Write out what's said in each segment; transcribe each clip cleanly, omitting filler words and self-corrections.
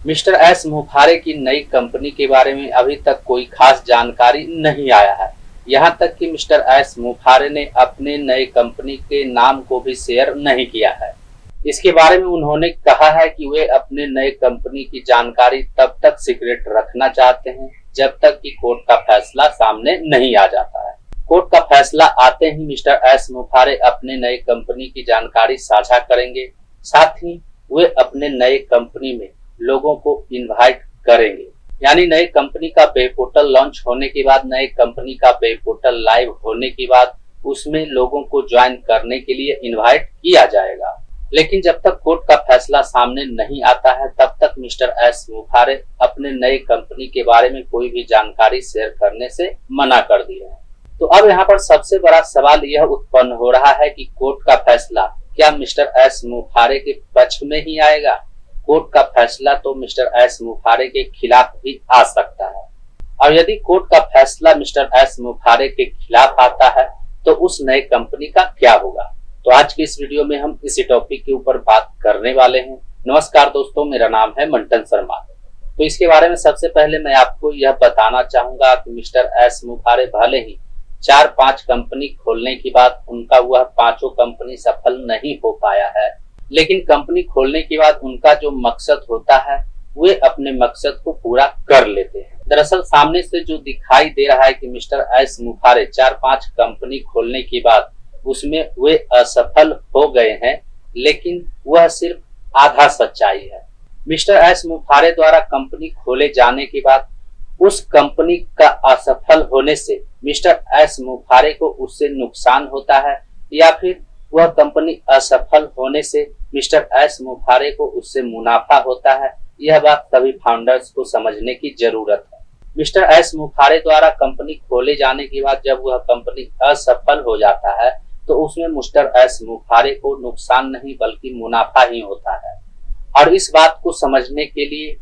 Mister S मुफारे की नई company के बारे में अभी तक कोई खास जानकारी नहीं आया है। यहाँ तक कि मिस्टर एस मुफारे ने अपने नए कंपनी के नाम को भी शेयर नहीं किया है। इसके बारे में उन्होंने कहा है कि वे अपने नए कंपनी की जानकारी तब तक सीक्रेट रखना चाहते हैं जब तक कि कोर्ट का फैसला सामने नहीं आ जाता है। कोर्ट का फैसला आते ही मिस्टर एस मुफारे अपने नए कंपनी की जानकारी साझा करेंगे। साथ ही वे अपने नए कंपनी में लोगों को इनवाइट करेंगे। यानी नए कंपनी का वेब पोर्टल लॉन्च होने के बाद, नए कंपनी का वेब पोर्टल लाइव होने के बाद उसमें लोगों को ज्वाइन करने के लिए इनवाइट किया जाएगा। लेकिन जब तक कोर्ट का फैसला सामने नहीं आता है तब तक मिस्टर एस मुफारे अपने नए कंपनी के बारे में कोई भी जानकारी शेयर करने से मना कर दिए हैं। तो अब यहाँ पर सबसे बड़ा सवाल यह उत्पन्न हो रहा है कि कोर्ट का फैसला क्या मिस्टर एस मुफारे के पक्ष में ही आएगा? कोर्ट का फैसला तो मिस्टर एस मुफारे के खिलाफ भी आ सकता है। और यदि कोर्ट का फैसला मिस्टर एस मुफारे के खिलाफ आता है तो उस नए कंपनी का क्या होगा? तो आज की इस वीडियो में हम इसी टॉपिक के ऊपर बात करने वाले हैं। नमस्कार दोस्तों, मेरा नाम है मंटन शर्मा। तो इसके बारे में सबसे पहले मैं आपको यह बताना चाहूंगा कि मिस्टर एस मुफारे भले ही 4-5 कंपनी खोलने के बाद उनका वह पांचों कंपनी सफल नहीं हो पाया है, लेकिन कंपनी खोलने के बाद उनका जो मकसद होता है वे अपने मकसद को पूरा कर लेते हैं। दरअसल सामने से जो दिखाई दे रहा है कि मिस्टर एस मुफारे 4-5 कंपनी खोलने के बाद उसमें वे असफल हो गए हैं, लेकिन वह सिर्फ आधा सच्चाई है। मिस्टर एस मुफारे द्वारा कंपनी खोले जाने के बाद उस कंपनी का असफल होने से मिस्टर एस मुफारे को उससे नुकसान होता है या फिर वह कंपनी असफल होने से मिस्टर एस मुफारे को उससे मुनाफा होता है, यह बात सभी फाउंडर्स को समझने की जरूरत है। मिस्टर एस मुफारे द्वारा कंपनी खोले जाने के बाद जब वह कंपनी असफल हो जाता है तो उसमें मिस्टर एस मुफारे को नुकसान नहीं बल्कि मुनाफा ही होता है। और इस बात को समझने के लिए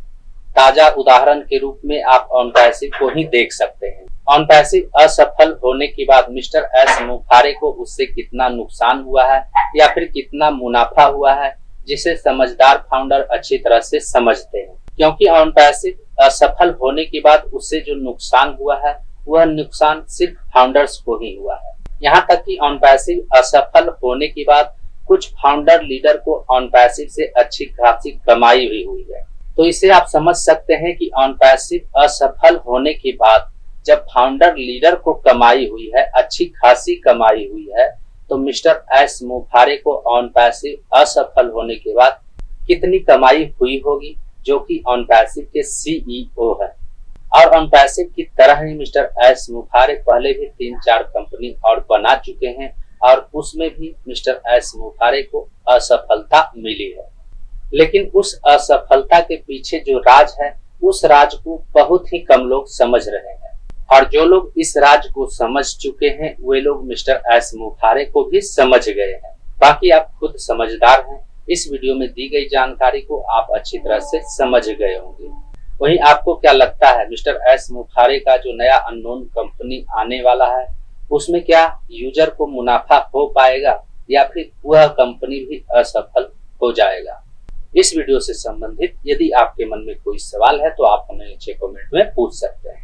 ताजा उदाहरण के रूप में आप ऑनपैसिव को ही देख सकते हैं। ऑनपैसिव असफल होने के बाद मिस्टर एस मुफारे को उससे कितना नुकसान हुआ है या फिर कितना मुनाफा हुआ है, जिसे समझदार फाउंडर अच्छी तरह से समझते हैं। क्योंकि ऑनपैसिव असफल होने के बाद उससे जो नुकसान हुआ है वह नुकसान सिर्फ फाउंडर्स को ही हुआ है। यहाँ तक कि ऑनपैसिव असफल होने के बाद कुछ फाउंडर लीडर को ऑनपैसिव से अच्छी खासी कमाई भी हुई है। तो इसे आप समझ सकते हैं कि ऑनपैसिव असफल होने के बाद जब फाउंडर लीडर को कमाई हुई है, अच्छी खासी कमाई हुई है, तो मिस्टर एस मुफारे को ऑनपैसिव असफल होने के बाद कितनी कमाई हुई होगी, जो कि ऑनपैसिव के सीईओ है। और ऑनपैसिव की तरह ही मिस्टर एस मुफारे पहले भी 3-4 कंपनी और बना चुके हैं और उसमें भी मिस्टर एस मुफारे को असफलता मिली है। लेकिन उस असफलता के पीछे जो राज है उस राज को बहुत ही कम लोग समझ रहे हैं। और जो लोग इस राज को समझ चुके हैं वे लोग मिस्टर एस मुफारे को भी समझ गए हैं। बाकी आप खुद समझदार हैं। इस वीडियो में दी गई जानकारी को आप अच्छी तरह से समझ गए होंगे। वहीं आपको क्या लगता है, मिस्टर एस मुफारे का जो नया अननोन कंपनी आने वाला है उसमें क्या यूजर को मुनाफा हो पाएगा या फिर वह कंपनी भी असफल हो जाएगा? इस वीडियो से संबंधित यदि आपके मन में कोई सवाल है तो आप हमें नीचे कमेंट में पूछ सकते हैं।